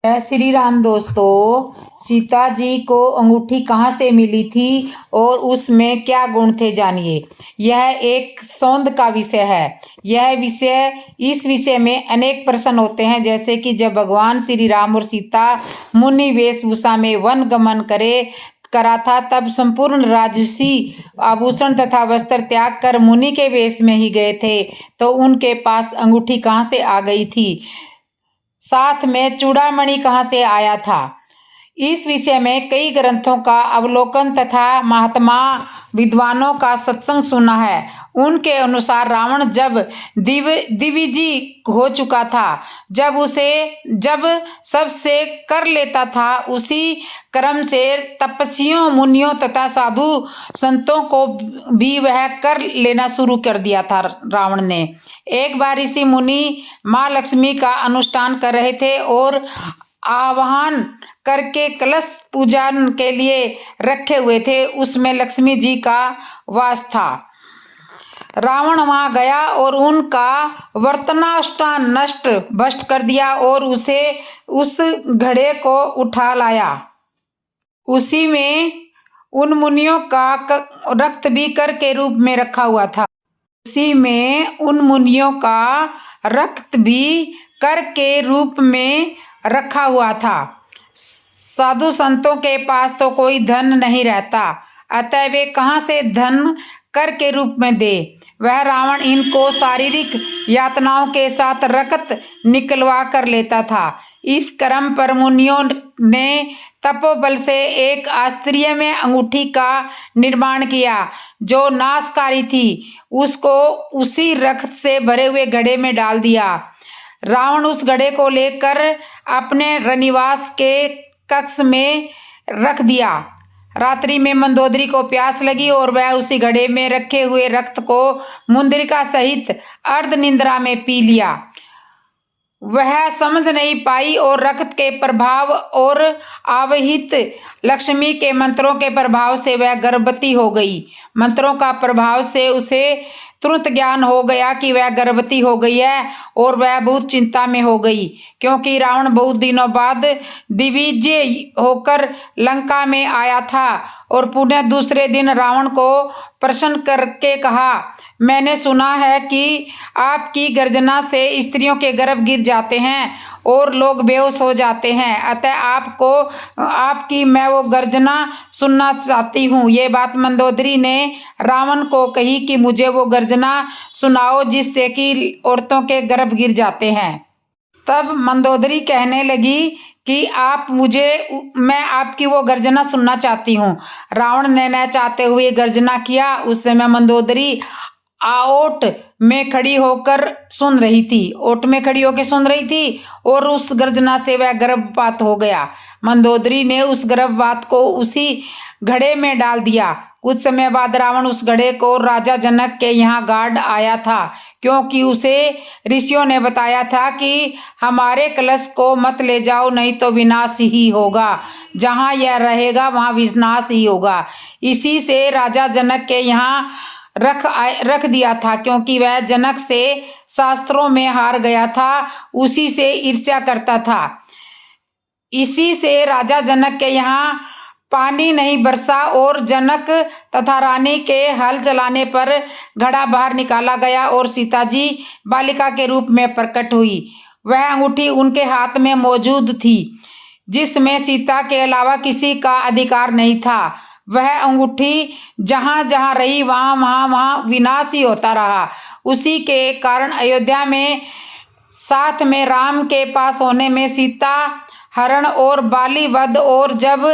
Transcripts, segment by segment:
जय श्री राम दोस्तों। सीता जी को अंगूठी कहाँ से मिली थी और उसमें क्या गुण थे, जानिए। यह एक सौंद का विषय है। इस विषय में अनेक प्रश्न होते हैं, जैसे कि जब भगवान श्री राम और सीता मुनि वेशभूषा में वन गमन करा था, तब संपूर्ण राजसी आभूषण तथा वस्त्र त्याग कर मुनि के वेश में ही गए थे, तो उनके पास अंगूठी कहाँ से आ गई थी, साथ में चूड़ामणि कहाँ से आया था। इस विषय में कई ग्रंथों का अवलोकन तथा महात्मा विद्वानों का सत्संग सुना है। उनके अनुसार रावण जब दिविजय हो चुका था, जब सबसे कर लेता था, उसी क्रम से तपस्वियों, मुनियों तथा साधु संतों को भी वह कर लेना शुरू कर दिया था रावण ने। एक बार ऋषि मुनि माँ लक्ष्मी का अनुष्ठान कर रहे थे और आवाहन करके कलश पूजन के लिए रखे हुए थे, उसमें लक्ष्मी जी का वास था। रावण वहां गया और उनका वर्तनानुष्ठान नष्ट भ्रष्ट कर दिया और उस घड़े को उठा लाया। उसी में उन मुनियों का रक्त भी कर के रूप में रखा हुआ था। उसी में उन मुनियों का रक्त भी कर के रूप में रखा हुआ था। साधु संतों के पास तो कोई धन नहीं रहता, अतः वे कहाँ से धन कर के रूप में दे। वह रावण इनको शारीरिक यातनाओं के साथ रक्त निकलवा कर लेता था। इस क्रम पर मुनियों ने तपोबल से एक आश्चर्यमय अंगूठी का निर्माण किया जो नाशकारी थी। उसको उसी रक्त से भरे हुए घड़े में डाल दिया। रावण उस घड़े को लेकर अपने रनिवास के कक्ष में रख दिया। रात्रि में मंदोदरी को प्यास लगी और वह उसी घड़े में रखे हुए रक्त को मुंद्रिका सहित अर्ध निंद्रा में पी लिया। वह समझ नहीं पाई और रक्त के प्रभाव और आवाहित लक्ष्मी के मंत्रों के प्रभाव से वह गर्भवती हो गई। मंत्रों का प्रभाव से उसे तुरंत ज्ञान हो गया कि वह गर्भवती हो गई है और वह बहुत चिंता में हो गई, क्योंकि रावण बहुत दिनों बाद दिग्विजय होकर लंका में आया था। और पुनः दूसरे दिन रावण को प्रसन्न करके कहा, मैंने सुना है कि आपकी गर्जना से स्त्रियों के गर्भ गिर जाते हैं और लोग बेहोश हो जाते हैं, अतः आपकी मैं वो गर्जना सुनना चाहती हूँ। ये बात मंदोदरी ने रावण को कही कि मुझे वो गर्जना सुनाओ जिससे कि औरतों के गर्भ गिर जाते हैं। तब मंदोदरी कहने लगी कि मैं आपकी वो गर्जना सुनना चाहती हूँ। रावण ने न चाहते हुए गर्जना किया। उस समय मंदोदरी ओट में खड़ी होकर सुन रही थी। ओट में खड़ी होकर सुन रही थी और उस गर्जना से वह गर्भपात हो गया। मंदोदरी ने उस गर्भपात को उसी घड़े में डाल दिया। कुछ समय बाद रावण उस घड़े को राजा जनक के यहाँ गाड़ आया था, क्योंकि उसे ऋषियों ने बताया था कि हमारे कलश को मत ले जाओ, नहीं तो विनाश ही होगा। जहाँ यह रहेगा वहाँ विनाश ही होगा। इसी से राजा जनक के यहाँ रख दिया था, क्योंकि वह जनक से शास्त्रों में हार गया था, उसी से ईर्ष्या करता था। इसी से राजा जनक के यहाँ पानी नहीं बरसा और जनक तथा रानी के हल चलाने पर घड़ा बाहर निकाला गया और सीता जी बालिका के रूप में प्रकट हुई। वह अंगूठी उनके हाथ में मौजूद थी, जिसमें सीता के अलावा किसी का अधिकार नहीं था। वह अंगूठी जहां जहां रही वहां विनाश ही होता रहा। उसी के कारण अयोध्या में साथ में राम के पास होने में सीता हरण और बाली वध, और जब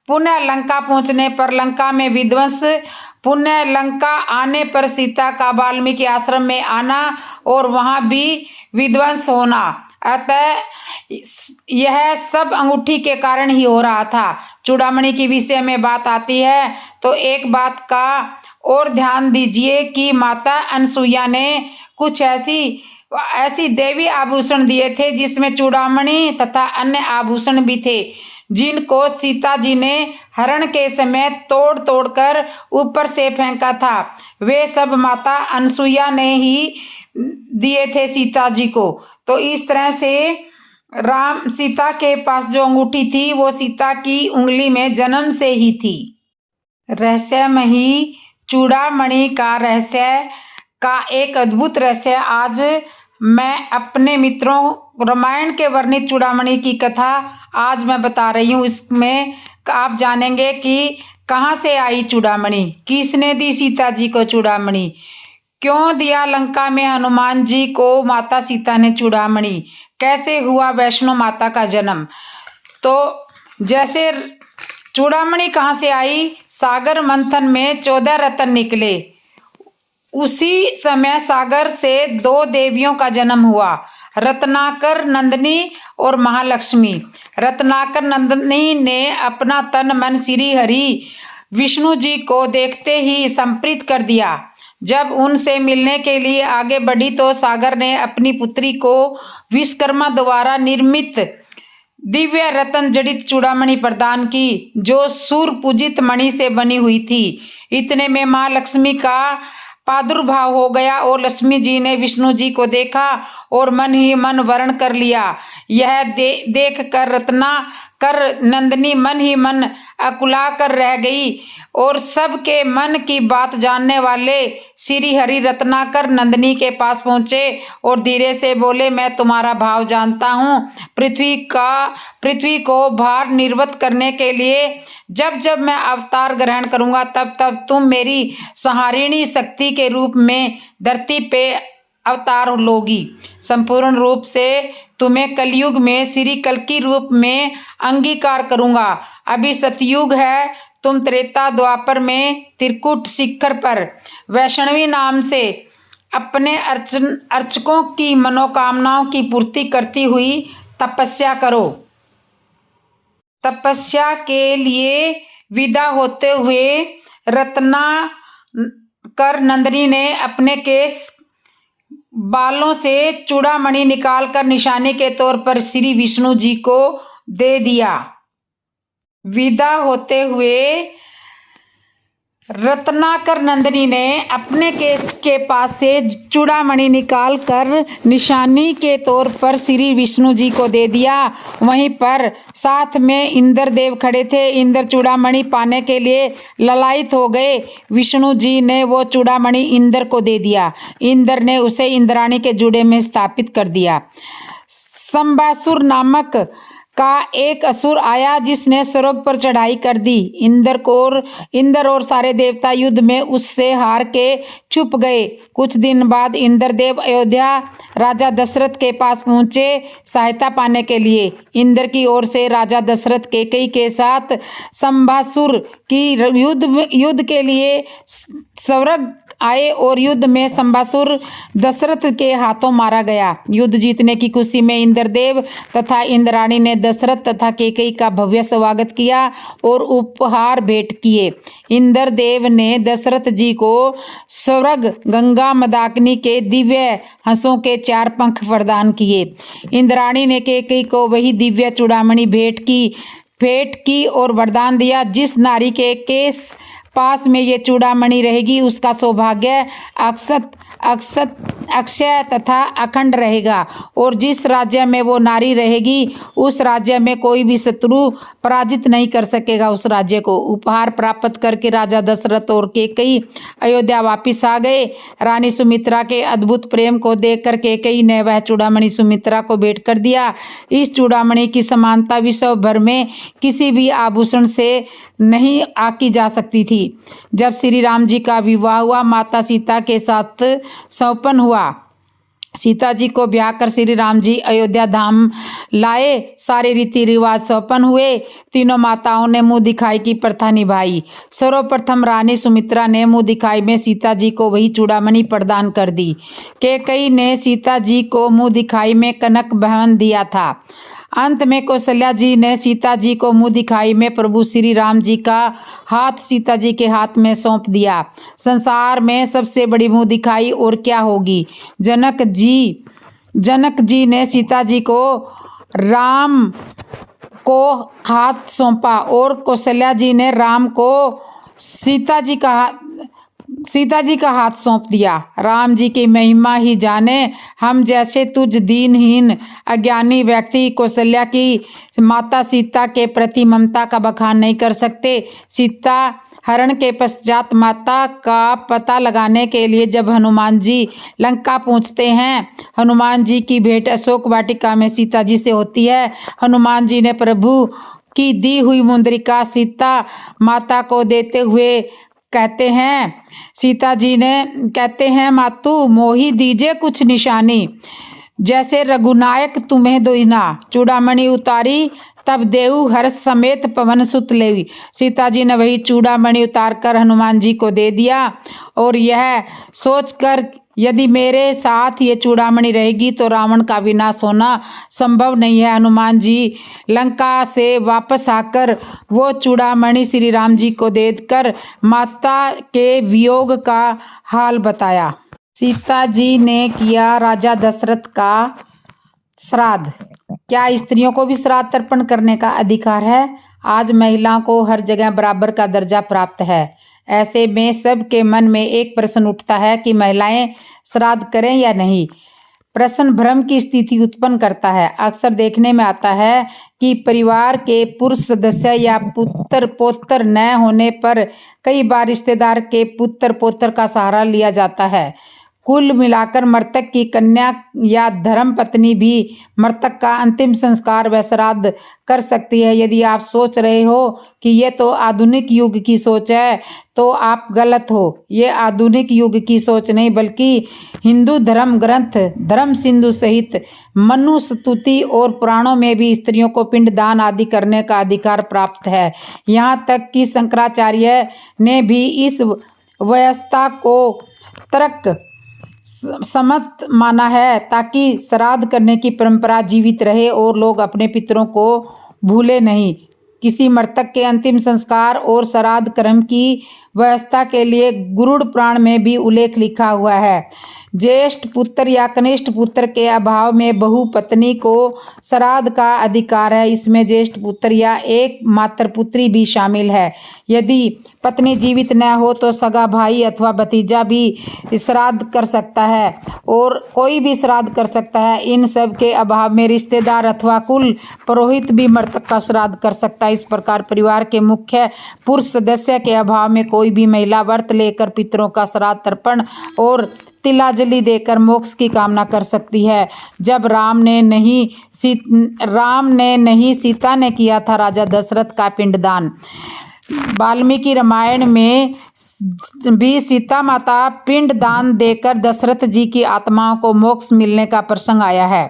पुनः लंका पहुंचने पर लंका में विध्वंस, पुनः लंका आने पर सीता का वाल्मीकि आश्रम में आना और वहां भी विध्वंस होना, अतः यह सब अंगूठी के कारण ही हो रहा था। चूड़ामणि की विषय में बात आती है तो एक बात का और ध्यान दीजिए कि माता अनसुईया ने कुछ ऐसी देवी आभूषण दिए थे जिसमें चूड़ामणि तथा अन्य आभूषण भी थे, जिनको सीता जी ने हरण के समय तोड़ कर ऊपर से फेंका था। वे सब माता अनसुईया ने ही दिए थे सीता जी को। तो इस तरह से राम सीता के पास जो अंगूठी थी वो सीता की उंगली में जन्म से ही थी। रहस्यमयी चूड़ामणि का रहस्य का एक अद्भुत रहस्य आज मैं अपने मित्रों रामायण के वर्णित चूड़ामणि की कथा आज मैं बता रही हूँ। इसमें आप जानेंगे कि कहाँ से आई चूड़ामणि, किसने दी सीता जी को चूड़ामणि, क्यों दिया लंका में हनुमान जी को माता सीता ने चूड़ामणि, कैसे हुआ वैष्णो माता का जन्म। तो जैसे चूड़ामणि कहाँ से आई, सागर मंथन में 14 रत्न निकले। उसी समय सागर से 2 देवियों का जन्म हुआ, रत्नाकर नंदिनी और महालक्ष्मी। रत्नाकर नंदिनी ने अपना तन मन श्री हरि विष्णु जी को देखते ही समर्पित कर दिया। जब उनसे मिलने के लिए आगे बढ़ी तो सागर ने अपनी पुत्री को विश्वकर्मा द्वारा निर्मित दिव्य रत्न जड़ित चूड़ामणि प्रदान की, जो सूर पूजित मणि से बनी हुई थी। इतने में माँ लक्ष्मी का प्रादुर्भाव हो गया और लक्ष्मी जी ने विष्णु जी को देखा और मन ही मन वर्ण कर लिया। यह देख कर रत्नाकर नंदिनी मन ही मन अकुला कर रह गई और सबके मन की बात जानने वाले श्री हरि रत्नाकर नंदिनी के पास पहुंचे और धीरे से बोले, मैं तुम्हारा भाव जानता हूँ। पृथ्वी को भार निर्वत करने के लिए जब जब मैं अवतार ग्रहण करूंगा तब तब तुम मेरी संहारिणी शक्ति के रूप में धरती पे अवतार लोगी। संपूर्ण रूप से तुम्हें कलयुग में श्री कल्कि रूप में अंगीकार करूंगा। अभी सतयुग है, तुम त्रेता द्वापर में त्रिकुट शिखर पर वैष्णवी नाम से अपने अर्चकों की मनोकामनाओं की पूर्ति करती हुई तपस्या करो। तपस्या के लिए विदा होते हुए रत्नाकर नंदिनी ने अपने केस बालों से चूड़ामणि निकालकर निशानी के तौर पर श्री विष्णु जी को दे दिया। विदा होते हुए रत्नाकर नंदिनी ने अपने केस के पास से चूड़ामणि निकाल कर निशानी के तौर पर श्री विष्णु जी को दे दिया। वहीं पर साथ में इंद्र देव खड़े थे। इंद्र चूड़ामणि पाने के लिए ललायित हो गए। विष्णु जी ने वो चूड़ामणि इंद्र को दे दिया। इंद्र ने उसे इंद्राणी के जूड़े में स्थापित कर दिया। संबासुर नामक का एक असुर आया जिसने स्वर्ग पर चढ़ाई कर दी। इंद्र और सारे देवता युद्ध में उससे हार के छुप गए। कुछ दिन बाद इंद्रदेव अयोध्या राजा दशरथ के पास पहुंचे सहायता पाने के लिए। इंद्र की ओर से राजा दशरथ कैकेयी के साथ संबासुर की युद्ध के लिए स्वर्ग आए और युद्ध में संबासुर दशरथ के हाथों मारा गया। युद्ध जीतने की खुशी में इंद्रदेव तथा इंद्राणी ने दशरथ तथा कैकेयी का भव्य स्वागत किया और उपहार भेंट किए। इंद्रदेव ने दशरथ जी को स्वर्ग गंगा मंदाकिनी के दिव्य हंसों के 4 पंख प्रदान किए। इंद्राणी ने कैकेयी को वही दिव्य चूड़ामणि भेंट की और वरदान दिया, जिस नारी के केस पास में ये चूड़ामणि रहेगी उसका सौभाग्य अक्षय तथा अखंड रहेगा और जिस राज्य में वो नारी रहेगी उस राज्य में कोई भी शत्रु पराजित नहीं कर सकेगा उस राज्य को। उपहार प्राप्त करके राजा दशरथ और कैकेयी अयोध्या वापिस आ गए। रानी सुमित्रा के अद्भुत प्रेम को देखकर कैकेयी ने वह चूड़ामणि सुमित्रा को भेंट कर दिया। इस चूड़ामणि की समानता विश्व भर में किसी भी आभूषण से नहीं आकी जा सकती थी। जब श्री राम जी का विवाह हुआ, माता सीता के साथ सौपन हुआ। सीता जी को ब्याह कर श्री राम जी अयोध्या धाम लाए। सारे रीति रिवाज सौपन हुए। तीनों माताओं ने मुंह दिखाई की प्रथा निभाई। सर्वप्रथम रानी सुमित्रा ने मुंह दिखाई में सीता जी को वही चूड़ामणि प्रदान कर दी। कैकेयी ने सीता जी को मुंह दिखाई में कनक भवन दिया था। अंत में कौशल्या जी ने सीता जी को मुंह दिखाई में प्रभु श्री राम जी का हाथ सीता जी के हाथ में सौंप दिया। संसार में सबसे बड़ी मुंह दिखाई और क्या होगी। जनक जी ने सीता जी को राम को हाथ सौंपा और कौशल्या जी ने राम को सीता जी का सीता जी का हाथ सौंप दिया। राम जी की महिमा ही जाने, हम जैसे तुझ दीनहीन अज्ञानी व्यक्ति कौशल्या की माता सीता के प्रति ममता का बखान नहीं कर सकते। सीता हरण के पश्चात माता का पता लगाने के लिए जब हनुमान जी लंका पहुंचते हैं, हनुमान जी की भेंट अशोक वाटिका में सीता जी से होती है। हनुमान जी ने प्रभु की दी हुई मुद्रिका सीता माता को देते हुए कहते हैं, सीता जी ने कहते हैं, मातु मोही दीजिए कुछ निशानी, जैसे रघुनायक तुम्हें दोहिना। चूड़ामणि उतारी तब देऊ हर्ष समेत पवन सुत लेवी। सीता जी ने वही चूड़ामणि उतार कर हनुमान जी को दे दिया और यह सोचकर यदि मेरे साथ ये चूड़ामणि रहेगी तो रावण का विनाश होना संभव नहीं है। हनुमान जी लंका से वापस आकर वो चूड़ामणि श्री राम जी को देकर माता के वियोग का हाल बताया। सीता जी ने किया राजा दशरथ का श्राद्ध। क्या स्त्रियों को भी श्राद्ध तर्पण करने का अधिकार है? आज महिलाओं को हर जगह बराबर का दर्जा प्राप्त है। ऐसे में सबके मन में एक प्रश्न उठता है कि महिलाएं श्राद्ध करें या नहीं। प्रश्न भ्रम की स्थिति उत्पन्न करता है। अक्सर देखने में आता है कि परिवार के पुरुष सदस्य या पुत्र पौत्र न होने पर कई बार रिश्तेदार के पुत्र पौत्र का सहारा लिया जाता है। कुल मिलाकर मृतक की कन्या या धर्म पत्नी भी मृतक का अंतिम संस्कार व श्राद्ध कर सकती है। यदि आप सोच रहे हो कि ये तो आधुनिक युग की सोच है तो आप गलत हो। ये आधुनिक युग की सोच नहीं बल्कि हिंदू धर्म ग्रंथ धर्म सिंधु सहित मनु स्तुति और पुराणों में भी स्त्रियों को पिंडदान आदि करने का अधिकार प्राप्त है। यहाँ तक कि शंकराचार्य ने भी इस व्यवस्था को तर्क सम्मत माना है ताकि श्राद्ध करने की परंपरा जीवित रहे और लोग अपने पितरों को भूले नहीं। किसी मृतक के अंतिम संस्कार और श्राद्ध कर्म की व्यवस्था के लिए गरुड़ पुराण में भी उल्लेख लिखा हुआ है। ज्येष्ठ पुत्र या कनिष्ठ पुत्र के अभाव में बहु पत्नी को श्राद्ध का अधिकार है। इसमें ज्येष्ठ पुत्र या एक मात्र पुत्री भी शामिल है। यदि पत्नी जीवित न हो तो सगा भाई अथवा भतीजा भी श्राद्ध कर सकता है और कोई भी श्राद्ध कर सकता है। इन सब के अभाव में रिश्तेदार अथवा कुल पुरोहित भी मृतक का श्राद्ध कर सकता है। इस प्रकार परिवार के मुख्य पुरुष सदस्य के अभाव में कोई भी महिला व्रत लेकर पितरों का श्राद्ध तर्पण और तिलांजलि देकर मोक्ष की कामना कर सकती है। जब राम ने नहीं सीता ने किया था राजा दशरथ का पिंडदान। वाल्मीकि रामायण में भी सीता माता पिंडदान देकर दशरथ जी की आत्माओं को मोक्ष मिलने का प्रसंग आया है।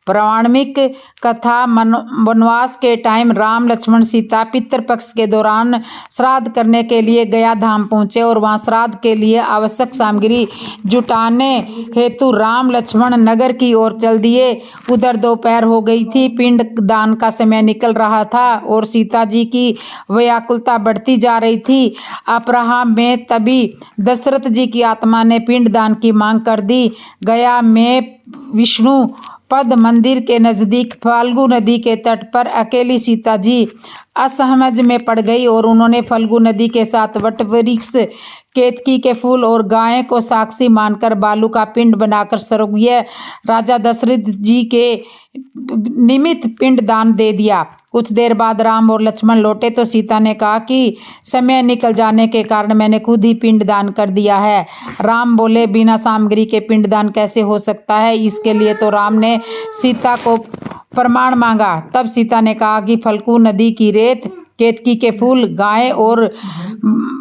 पौराणिक कथा वनवास के टाइम राम लक्ष्मण सीता पितृपक्ष के दौरान श्राद्ध करने के लिए गया धाम पहुंचे और वहां श्राद्ध के लिए आवश्यक सामग्री जुटाने हेतु राम लक्ष्मण नगर की ओर चल दिए। उधर दोपहर हो गई थी, पिंड दान का समय निकल रहा था और सीता जी की व्याकुलता बढ़ती जा रही थी। अपराह्न में तभी दशरथ जी की आत्मा ने पिंड दान की मांग कर दी। गया में विष्णु पद मंदिर के नजदीक फाल्गु नदी के तट पर अकेली सीता जी असहमज में पड़ गई और उन्होंने फाल्गु नदी के साथ वटवृक्ष केतकी के फूल और गाय को साक्षी मानकर बालू का पिंड बनाकर स्वर्गीय राजा दशरथ जी के निमित्त पिंड दान दे दिया। कुछ देर बाद राम और लक्ष्मण लौटे तो सीता ने कहा कि समय निकल जाने के कारण मैंने खुद ही पिंड दान कर दिया है। राम बोले, बिना सामग्री के पिंड दान कैसे हो सकता है? इसके लिए तो राम ने सीता को प्रमाण मांगा। तब सीता ने कहा कि फाल्गु नदी की रेत, केतकी के फूल, गाय और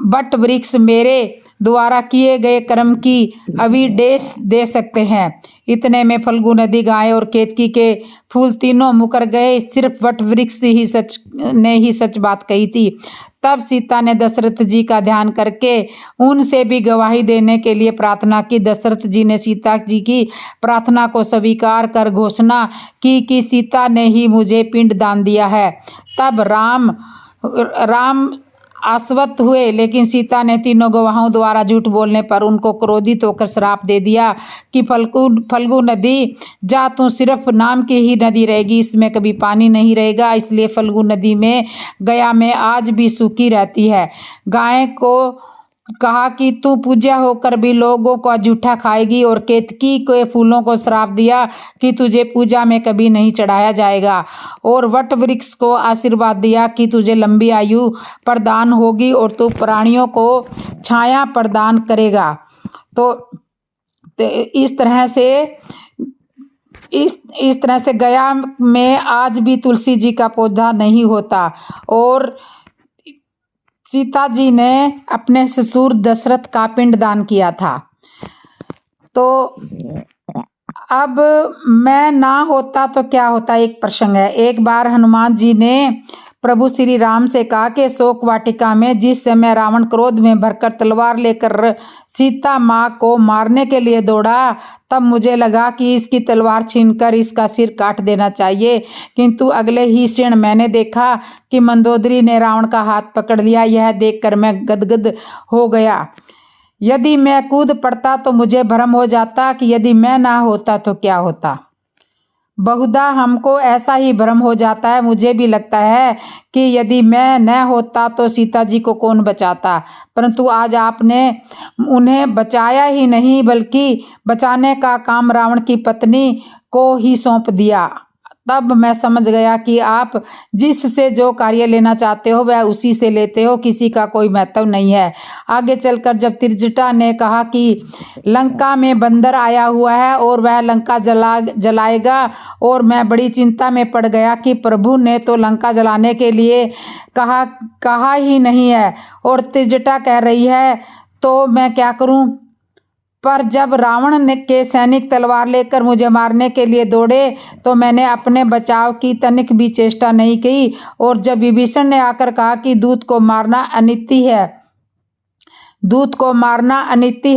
बट वृक्ष मेरे द्वारा किए गए कर्म की अविडेश दे सकते हैं। इतने में फाल्गु नदी, गाय और केतकी के फूल तीनों मुकर गए। सिर्फ वट वृक्ष ही सच बात कही थी। तब सीता ने दशरथ जी का ध्यान करके उनसे भी गवाही देने के लिए प्रार्थना की। दशरथ जी ने सीता जी की प्रार्थना को स्वीकार कर घोषणा की कि सीता ने ही मुझे पिंड दान दिया है। तब राम आश्वस्त हुए, लेकिन सीता ने तीनों गवाहों द्वारा झूठ बोलने पर उनको क्रोधित होकर श्राप दे दिया कि फाल्गु नदी, जा तू सिर्फ नाम की ही नदी रहेगी, इसमें कभी पानी नहीं रहेगा। इसलिए फाल्गु नदी में गया में आज भी सूखी रहती है। गाय को कहा कि तू पूज्य होकर भी लोगों को जूठा खाएगी, और केतकी के फूलों को श्राप दिया कि तुझे पूजा में कभी नहीं चढ़ाया जाएगा, और वट वृक्ष को आशीर्वाद दिया कि तुझे लंबी आयु प्रदान होगी और तू प्राणियों को छाया प्रदान करेगा। तो इस तरह से गया में आज भी तुलसी जी का पौधा नहीं होता। और सीता जी ने अपने ससुर दशरथ का पिंडदान किया था। तो अब मैं ना होता तो क्या होता, एक प्रसंग है। एक बार हनुमान जी ने प्रभु श्री राम से कहा कि शोक वाटिका में जिस समय रावण क्रोध में भरकर तलवार लेकर सीता माँ को मारने के लिए दौड़ा, तब मुझे लगा कि इसकी तलवार छीनकर इसका सिर काट देना चाहिए, किंतु अगले ही क्षण मैंने देखा कि मंदोदरी ने रावण का हाथ पकड़ लिया। यह देखकर मैं गदगद हो गया। यदि मैं कूद पड़ता तो मुझे भ्रम हो जाता कि यदि मैं ना होता तो क्या होता। बहुधा हमको ऐसा ही भ्रम हो जाता है। मुझे भी लगता है कि यदि मैं न होता तो सीता जी को कौन बचाता, परंतु आज आपने उन्हें बचाया ही नहीं बल्कि बचाने का काम रावण की पत्नी को ही सौंप दिया। तब मैं समझ गया कि आप जिससे जो कार्य लेना चाहते हो वह उसी से लेते हो, किसी का कोई महत्व नहीं है। आगे चलकर जब त्रिजटा ने कहा कि लंका में बंदर आया हुआ है और वह लंका जलाएगा, और मैं बड़ी चिंता में पड़ गया कि प्रभु ने तो लंका जलाने के लिए कहा ही नहीं है, और त्रिजटा कह रही है तो मैं क्या करूं। पर जब रावण के सैनिक तलवार लेकर मुझे मारने के लिए दौड़े तो मैंने अपने बचाव की तनिक भी चेष्टा नहीं की, और जब विभीषण ने आकर कहा कि दूत को मारना अनिति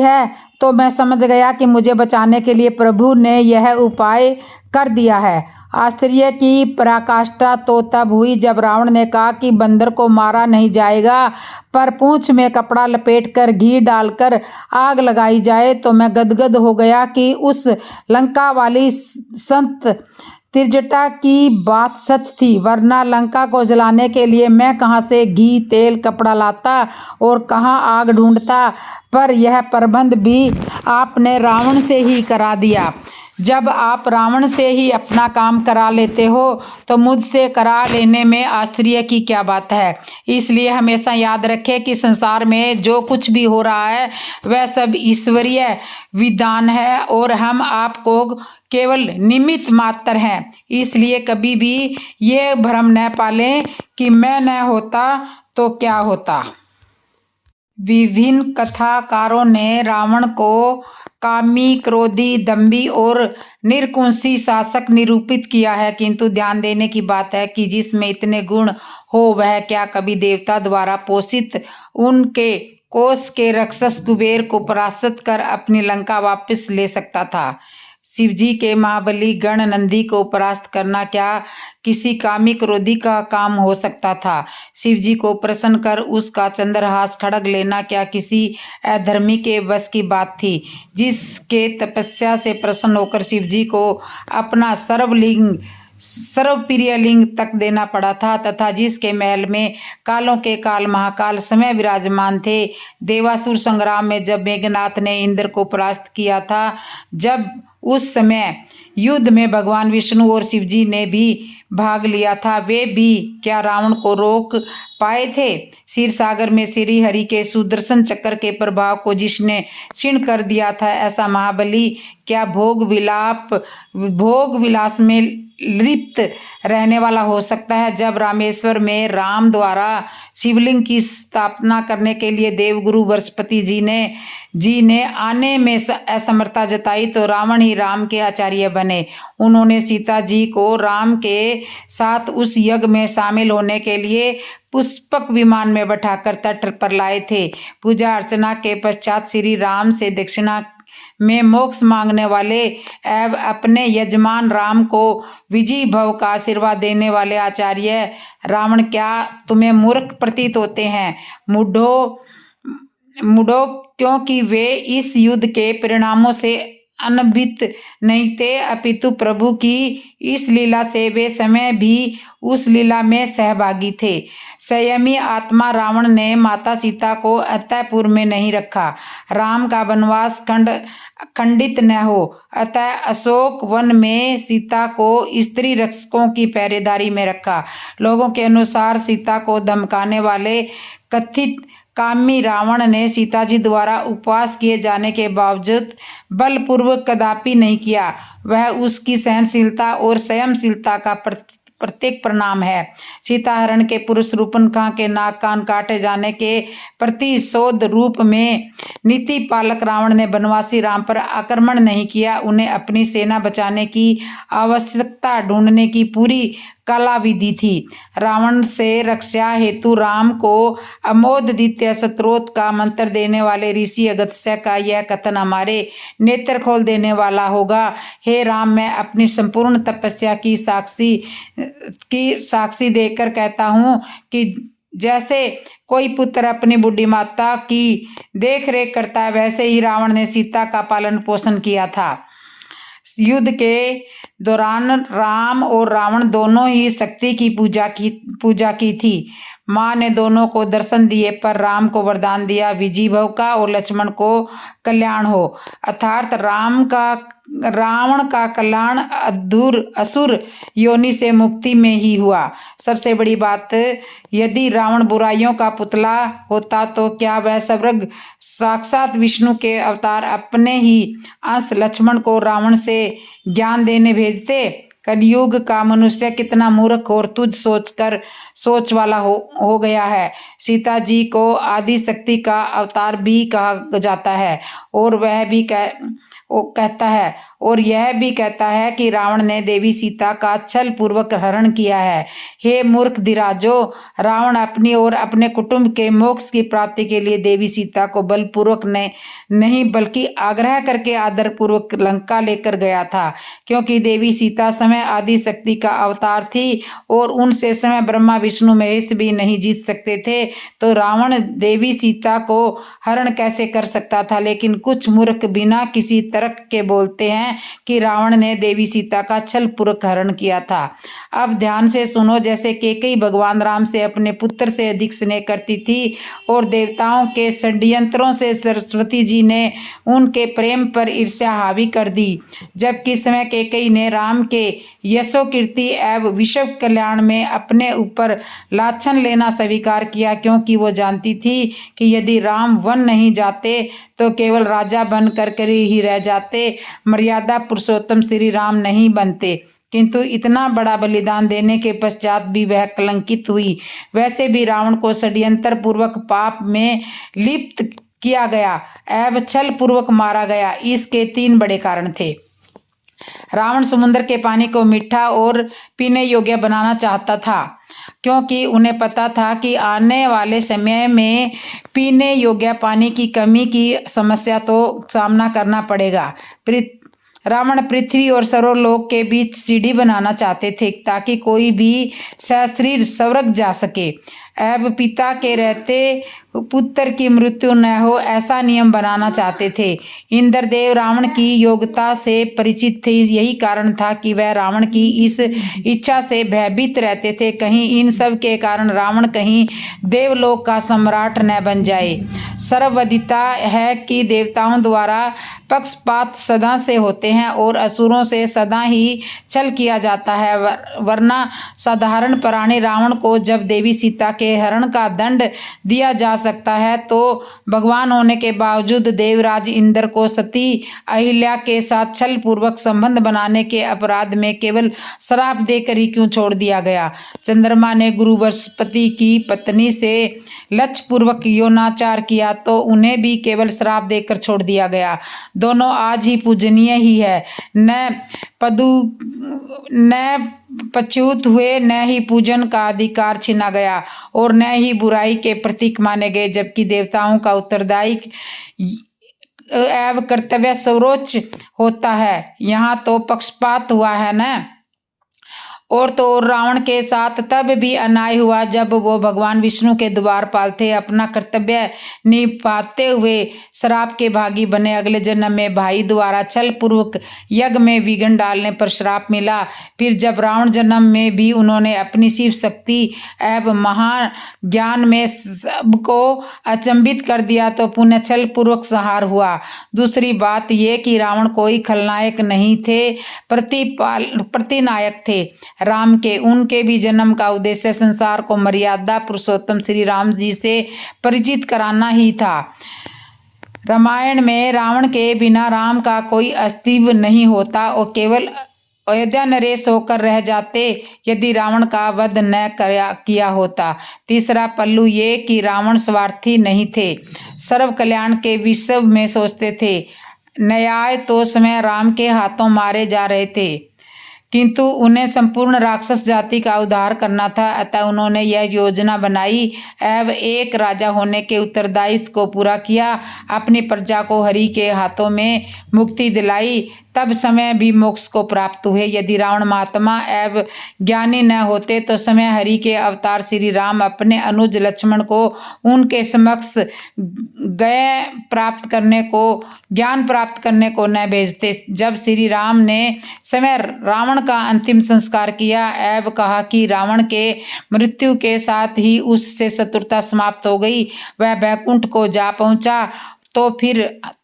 है, तो मैं समझ गया कि मुझे बचाने के लिए प्रभु ने यह उपाय कर दिया है। आश्चर्य की पराकाष्ठा तो तब हुई जब रावण ने कहा कि बंदर को मारा नहीं जाएगा, पर पूंछ में कपड़ा लपेटकर घी डालकर आग लगाई जाए। तो मैं गदगद हो गया कि उस लंका वाली संत त्रिजटा की बात सच थी, वरना लंका को जलाने के लिए मैं कहाँ से घी, तेल, कपड़ा लाता और कहाँ आग ढूंढता। पर यह प्रबंध भी आपने रावण से ही करा दिया। जब आप रावण से ही अपना काम करा लेते हो तो मुझसे करा लेने में आश्चर्य की क्या बात है। इसलिए हमेशा याद रखें कि संसार में जो कुछ भी हो रहा है वह सब ईश्वरीय विधान है और हम आपको केवल निमित्त मात्र हैं। इसलिए कभी भी ये भ्रम न पालें कि मैं न होता तो क्या होता। विभिन्न कथाकारों ने रावण को कामी, क्रोधी, दंभी और निरंकुशी शासक निरूपित किया है, किंतु ध्यान देने की बात है कि जिसमें इतने गुण हो वह क्या कभी देवता द्वारा पोषित उनके कोष के राक्षस कुबेर को परास्त कर अपनी लंका वापस ले सकता था। शिवजी के महाबली गण नंदी को परास्त करना क्या किसी कामी क्रोधी का काम हो सकता था। शिवजी को प्रसन्न कर उसका चंद्रहास खड़ग लेना क्या किसी अधर्मी के बस की बात थी। जिसके तपस्या से प्रसन्न होकर शिवजी को अपना सर्वप्रिय लिंग तक देना पड़ा था, तथा जिसके महल में कालों के काल महाकाल समय विराजमान थे। देवासुर संग्राम में जब मेघनाथ ने इंद्र को परास्त किया था, जब उस समय युद्ध में भगवान विष्णु और शिवजी ने भी भाग लिया था, वे भी क्या रावण को रोक पाए थे। क्षीर सागर में श्री हरि के सुदर्शन चक्र के प्रभाव को जिसने क्षीण कर दिया था, ऐसा महाबली क्या भोग विलास में लिप्त रहने वाला हो सकता है। जब रामेश्वर में राम द्वारा शिवलिंग की स्थापना करने के लिए देवगुरु बृहस्पति जी ने आने में असमर्थता जताई तो रावण ही राम के आचार्य बने। उन्होंने सीता जी को राम के साथ उस यज्ञ में शामिल होने के लिए पुष्पक विमान में बैठाकर तट पर लाए थे। पूजा अर्चना के पश्चात श्री राम से दक्षिणा में मोक्ष मांगने वाले एवं अपने यजमान राम को विजयी भव का आशीर्वाद देने वाले आचार्य रावण क्या तुम्हें मूर्ख प्रतीत होते हैं? मूढ़ो, क्योंकि वे इस युद्ध के परिणामों से अनभित नहीं थे, अपितु प्रभु की इस लीला से वे समय भी उस लीला में सहभागी थे। संयमी आत्मा रावण ने माता सीता को अतःपुर में नहीं रखा। राम का वनवास खंडित न हो, अतः अशोक वन में सीता को स्त्री रक्षकों की पहरेदारी में रखा। लोगों के अनुसार सीता को धमकाने वाले कथित कामी रावण ने सीता जी द्वारा उपवास किए जाने के बावजूद बलपूर्वक कदापि नहीं किया। वह उसकी सहनशीलता और संयमशीलता का प्रत्येक परिणाम है। सीताहरण के पूर्व शूर्पणखा के नाक कान काटे जाने के प्रतिशोध रूप में नीति पालक रावण ने वनवासी राम पर आक्रमण नहीं किया। उन्हें अपनी सेना बचाने की आवश्यकता ढूंढने की पूरी कला विधि थी। रावण से रक्षा हेतु राम को अमोद द्वितीय शत्रुत का मंत्र देने वाले ऋषि अगस्त्य का यह कथन हमारे नेत्र खोल देने वाला होगा। हे राम, मैं अपनी संपूर्ण तपस्या की साक्षी देकर कहता हूँ कि जैसे कोई पुत्र अपनी बूढ़ी माता की देख रेख करता है, वैसे ही रावण ने सीता का पालन पोषण किया था। युद्ध के दौरान राम और रावण दोनों ही शक्ति की पूजा की थी। माँ ने दोनों को दर्शन दिए, पर राम को वरदान दिया विजयी भव का और लक्ष्मण को कल्याण हो, अर्थात रावण का कल्याण असुर योनि से मुक्ति में ही हुआ। सबसे बड़ी बात, यदि रावण बुराइयों का पुतला होता तो क्या वह सर्वज्ञ साक्षात विष्णु के अवतार अपने ही अंश लक्ष्मण को रावण से ज्ञान देने भेजते? कलयुग का मनुष्य कितना मूर्ख और तुझ सोच वाला हो गया है। सीता जी को आदि शक्ति का अवतार भी कहा जाता है और यह भी कहता है कि रावण ने देवी सीता का छल पूर्वक हरण किया है। हे मूर्ख धीराजो, रावण अपनी और अपने कुटुंब के मोक्ष की प्राप्ति के लिए देवी सीता को बलपूर्वक नहीं बल्कि आग्रह करके आदरपूर्वक लंका लेकर गया था, क्योंकि देवी सीता समय आदि शक्ति का अवतार थी और उनसे समय ब्रह्मा विष्णु महेश भी नहीं जीत सकते थे। तो रावण देवी सीता को हरण कैसे कर सकता था? लेकिन कुछ मूर्ख बिना किसी तर्क के बोलते हैं कि रावण ने देवी सीता का छल पूर्वक हरण किया था। अब ध्यान से सुनो। जैसे केकई भगवान राम से अपने पुत्र से अधिक स्नेह करती थी और देवताओं के षड्यंत्रों से सरस्वती जी ने उनके प्रेम पर ईर्ष्या हावी कर दी, जबकि समय केकई ने राम के यशो कीर्ति एवं विश्व कल्याण में अपने ऊपर लाछन लेना स्वीकार किया, क्योंकि वो जानती थी कि यदि राम वन नहीं जाते तो केवल राजा बनकर ही रह जाते, मर्यादा पुरुषोत्तम श्री राम नहीं बनते। किंतु इतना बड़ा बलिदान देने के पश्चात भी वह कलंकित हुई। वैसे भी रावण को षड्यंत्र पूर्वक पाप में लिप्त किया गया एवं छल पूर्वक मारा गया। इसके 3 बड़े कारण थे। रावण समुद्र के पानी को मीठा और पीने योग्य बनाना चाहता था, क्योंकि उन्हें पता था कि आने वाले समय में पीने योग्य पानी की कमी की समस्या तो सामना करना पड़ेगा। रावण पृथ्वी और सर्वलोक के बीच सीढ़ी बनाना चाहते थे, ताकि कोई भी सशरीर स्वर्ग जा सके एवं पिता के रहते पुत्र की मृत्यु न हो, ऐसा नियम बनाना चाहते थे। इंद्रदेव रावण की योग्यता से परिचित थे। यही कारण था कि वह रावण की इस इच्छा से भयभीत रहते थे, कहीं इन सब के कारण रावण कहीं देवलोक का सम्राट न बन जाए। सर्वविदिता है कि देवताओं द्वारा पक्षपात सदा से होते हैं और असुरों से सदा ही छल किया जाता है, वरना साधारण प्राणी रावण को जब देवी सीता के हरण का दंड दिया जा सकता है, तो भगवान होने के बावजूद देवराज इंद्र को सती अहिल्या के साथ छल पूर्वक संबंध बनाने के अपराध में केवल श्राप देकर ही क्यों छोड़ दिया गया? चंद्रमा ने गुरु बृहस्पति की पत्नी से लक्ष्य पूर्वक यौनाचार किया तो उन्हें भी केवल श्राप देकर छोड़ दिया गया। दोनों आज ही पूजनीय ही है, न पच्युत हुए, न ही पूजन का अधिकार छीना गया और न ही बुराई के प्रतीक माने गए, जबकि देवताओं का उत्तरदायी एवं कर्तव्य सर्वोच्च होता है। यहाँ तो पक्षपात हुआ है न। और तो और रावण के साथ तब भी अन्याय हुआ जब वो भगवान विष्णु के द्वारपाल थे। अपना कर्तव्य निभाते हुए श्राप के भागी बने। अगले जन्म में भाई द्वारा छल पूर्वक यज्ञ में विघ्न डालने पर श्राप मिला। फिर जब रावण जन्म में भी उन्होंने अपनी शिव शक्ति एवं महाज्ञान में सबको अचंभित कर दिया तो पुण्य छल पूर्वक संहार हुआ। दूसरी बात ये कि रावण कोई खलनायक नहीं थे, प्रतिनायक थे राम के। उनके भी जन्म का उद्देश्य संसार को मर्यादा पुरुषोत्तम श्री राम जी से परिचित कराना ही था। रामायण में रावण के बिना राम का कोई अस्तित्व नहीं होता और केवल अयोध्या नरेश होकर रह जाते यदि रावण का वध न किया होता। तीसरा पल्लू ये कि रावण स्वार्थी नहीं थे, सर्व कल्याण के विषय में सोचते थे। न्याय तो समय राम के हाथों मारे जा रहे थे किंतु उन्हें संपूर्ण राक्षस जाति का उद्धार करना था। अतः उन्होंने यह योजना बनाई एवं एक राजा होने के उत्तरदायित्व को पूरा किया। अपनी प्रजा को हरि के हाथों में मुक्ति दिलाई, तब समय भी मोक्ष को प्राप्त हुए। यदि रावण महात्मा एवं ज्ञानी न होते तो समय हरि के अवतार श्री राम अपने अनुज लक्ष्मण को उनके समक्ष ज्ञान प्राप्त करने को न भेजते। जब श्री राम ने समय रावण का अंतिम संस्कार किया एवं कहा कि रावण के मृत्यु के साथ ही उससे शत्रुता समाप्त हो गई, वह बैकुंठ को जा पहुंचा, तो फिर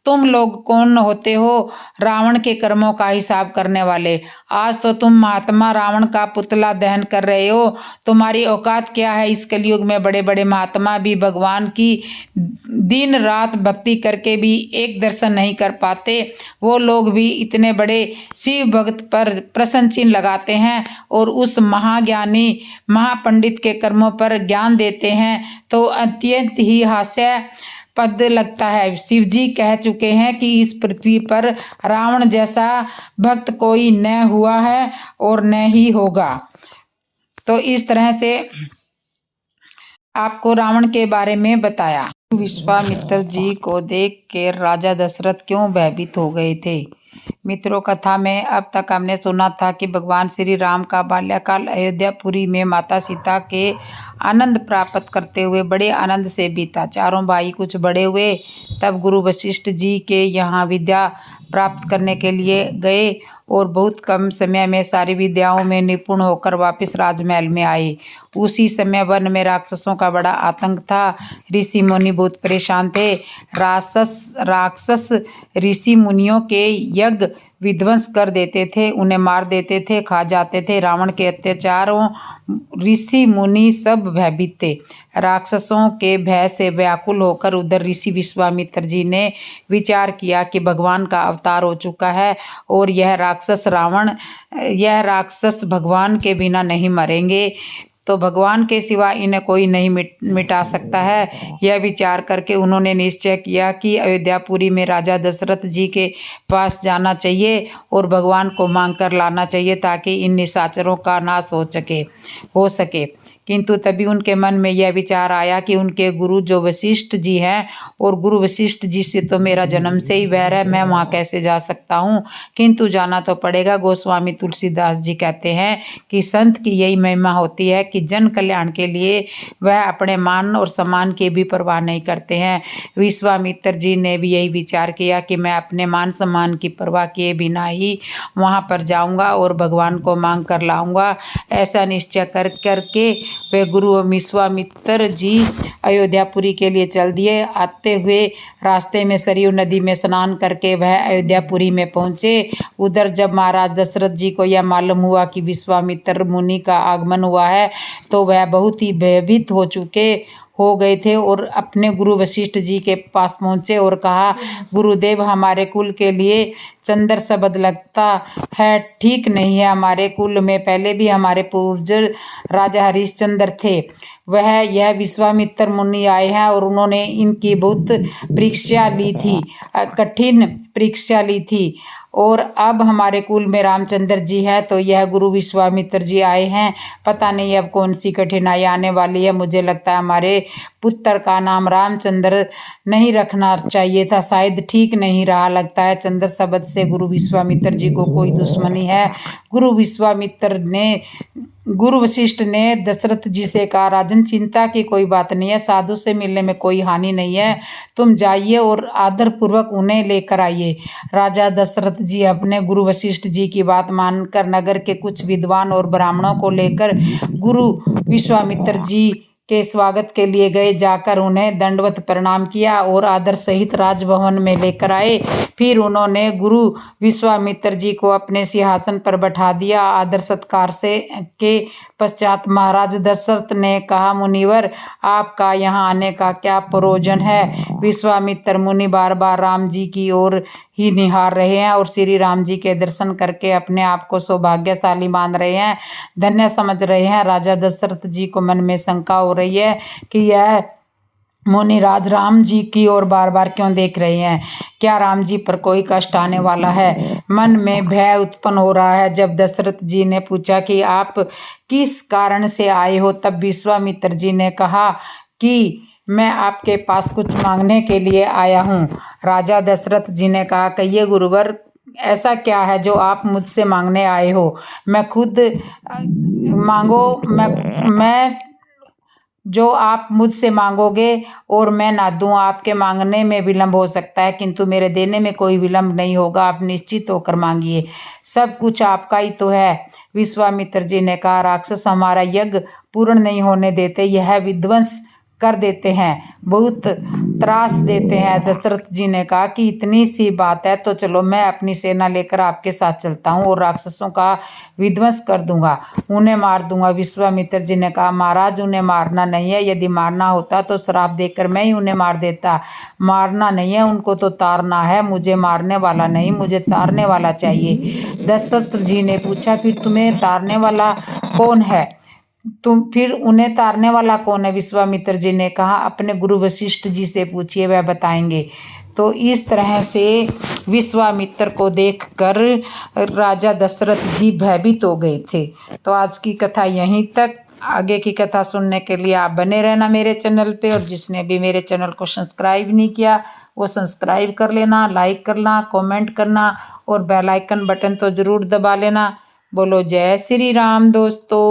तुम लोग कौन होते हो रावण के कर्मों का हिसाब करने वाले? आज तो तुम महात्मा रावण का पुतला दहन कर रहे हो। तुम्हारी औकात क्या है? इस कलयुग में बड़े बड़े महात्मा भी भगवान की दिन रात भक्ति करके भी एक दर्शन नहीं कर पाते। वो लोग भी इतने बड़े शिव भक्त पर प्रश्न चिन्ह लगाते हैं और उस महाज्ञानी महापंडित के कर्मों पर ज्ञान देते हैं तो अत्यंत ही हास्य पद लगता है। शिव जी कह चुके हैं कि इस पृथ्वी पर रावण जैसा भक्त कोई न हुआ है और न ही होगा। तो इस तरह से आपको रावण के बारे में बताया। विश्वामित्र जी को देख के राजा दशरथ क्यों भयभीत हो गए थे? मित्रों, कथा में अब तक हमने सुना था कि भगवान श्री राम का बाल्यकाल अयोध्यापुरी में माता सीता के आनंद प्राप्त करते हुए बड़े आनंद से बीता। चारों भाई कुछ बड़े हुए तब गुरु वशिष्ठ जी के यहाँ विद्या प्राप्त करने के लिए गए और बहुत कम समय में सारी विद्याओं में निपुण होकर वापस राजमहल में आए। उसी समय वन में राक्षसों का बड़ा आतंक था। ऋषि मुनि बहुत परेशान थे। राक्षस ऋषि मुनियों के यज्ञ विध्वंस कर देते थे, उन्हें मार देते थे, खा जाते थे। रावण के अत्याचारों ऋषि मुनि सब भयभीत थे। राक्षसों के भय से व्याकुल होकर उधर ऋषि विश्वामित्र जी ने विचार किया कि भगवान का अवतार हो चुका है और यह राक्षस भगवान के बिना नहीं मरेंगे, तो भगवान के सिवा इन्हें कोई नहीं मिटा सकता है। यह विचार करके उन्होंने निश्चय किया कि अयोध्यापुरी में राजा दशरथ जी के पास जाना चाहिए और भगवान को मांग कर लाना चाहिए ताकि इन निशाचरों का नाश हो सके। किंतु तभी उनके मन में यह विचार आया कि उनके गुरु जो वशिष्ठ जी हैं और गुरु वशिष्ठ जी से तो मेरा जन्म से ही वैर है, मैं वहाँ कैसे जा सकता हूँ? किंतु जाना तो पड़ेगा। गोस्वामी तुलसीदास जी कहते हैं कि संत की यही महिमा होती है कि जन कल्याण के लिए वह अपने मान और सम्मान की भी परवाह नहीं करते हैं। विश्वामित्र जी ने भी यही विचार किया कि मैं अपने मान सम्मान की परवाह किए बिना ही वहाँ पर जाऊँगा और भगवान को मांग कर लाऊँगा। ऐसा निश्चय करके वे गुरु विश्वामित्र जी अयोध्यापुरी के लिए चल दिए। आते हुए रास्ते में सरयू नदी में स्नान करके वह अयोध्यापुरी में पहुंचे। उधर जब महाराज दशरथ जी को यह मालूम हुआ कि विश्वामित्र मुनि का आगमन हुआ है तो वह बहुत ही भयभीत हो गए थे और अपने गुरु वशिष्ठ जी के पास पहुंचे और कहा, गुरुदेव, हमारे कुल के लिए चंद्र शब्द लगता है ठीक नहीं है। हमारे कुल में पहले भी हमारे पूर्वज राजा हरिश्चंद्र थे। यह विश्वामित्र मुनि आए हैं और उन्होंने इनकी बहुत परीक्षा ली थी, कठिन परीक्षा ली थी और अब हमारे कुल में रामचंद्र जी है, तो यह गुरु विश्वामित्र जी आए हैं। पता नहीं अब कौन सी कठिनाई आने वाली है। मुझे लगता है हमारे पुत्र का नाम रामचंद्र नहीं रखना चाहिए था, शायद ठीक नहीं रहा। लगता है चंद्र शब्द से गुरु विश्वामित्र जी को कोई दुश्मनी है। गुरु वशिष्ठ ने दशरथ जी से कहा, राजन चिंता की कोई बात नहीं है, साधु से मिलने में कोई हानि नहीं है। तुम जाइए और आदर पूर्वक उन्हें लेकर आइए। राजा दशरथ जी अपने गुरु वशिष्ठ जी की बात मानकर नगर के कुछ विद्वान और ब्राह्मणों को लेकर गुरु विश्वामित्र जी के स्वागत के लिए गए। जाकर उन्हें दंडवत प्रणाम किया और आदर सहित राजभवन में लेकर आए। फिर उन्होंने गुरु विश्वामित्र जी को अपने सिंहासन पर बैठा दिया। आदर सत्कार से के पश्चात महाराज दशरथ ने कहा, मुनिवर आपका यहाँ आने का क्या प्रयोजन है? विश्वामित्र मुनि बार बार राम जी की ओर ही निहार रहे हैं और श्री राम जी के दर्शन करके अपने आप को सौभाग्यशाली मान रहे हैं, धन्य समझ रहे हैं। राजा दशरथ जी को मन में शंका हो रही है कि यह मुनिराज राम जी की ओर बार बार क्यों देख रहे हैं? क्या राम जी पर कोई कष्ट आने वाला है? मन में भय उत्पन्न हो रहा है। जब दशरथ जी ने पूछा कि आप किस कारण से आए हो, तब विश्वामित्र जी ने कहा कि मैं आपके पास कुछ मांगने के लिए आया हूँ। राजा दशरथ जी ने कहा, कहिए गुरुवर, ऐसा क्या है जो आप मुझसे मांगने आए हो? मैं खुद मांगो, मैं जो आप मुझसे मांगोगे और मैं ना दूं, आपके मांगने में विलंब हो सकता है, किंतु मेरे देने में कोई विलंब नहीं होगा। आप निश्चित होकर मांगिए, सब कुछ आपका ही तो है। विश्वामित्र जी ने कहा, राक्षस हमारा यज्ञ पूर्ण नहीं होने देते, यह विध्वंस कर देते हैं, बहुत त्रास देते हैं। दशरथ जी ने कहा कि इतनी सी बात है तो चलो, मैं अपनी सेना लेकर आपके साथ चलता हूँ और राक्षसों का विध्वंस कर दूंगा, उन्हें मार दूंगा। विश्वामित्र जी ने कहा, महाराज उन्हें मारना नहीं है, यदि मारना होता तो श्राप देकर मैं ही उन्हें मार देता। मारना नहीं है, उनको तो तारना है। मुझे मारने वाला नहीं, मुझे तारने वाला चाहिए। दशरथ जी ने पूछा, फिर तुम्हें तारने वाला कौन है? फिर उन्हें तारने वाला कौन है? विश्वामित्र जी ने कहा, अपने गुरु वशिष्ठ जी से पूछिए, वह बताएंगे। तो इस तरह से विश्वामित्र को देखकर राजा दशरथ जी भयभीत हो गए थे। तो आज की कथा यहीं तक। आगे की कथा सुनने के लिए आप बने रहना मेरे चैनल पे, और जिसने भी मेरे चैनल को सब्सक्राइब नहीं किया वो सब्सक्राइब कर लेना, लाइक करना, कमेंट करना और बेल आइकन बटन तो ज़रूर दबा लेना। बोलो जय श्री राम दोस्तों।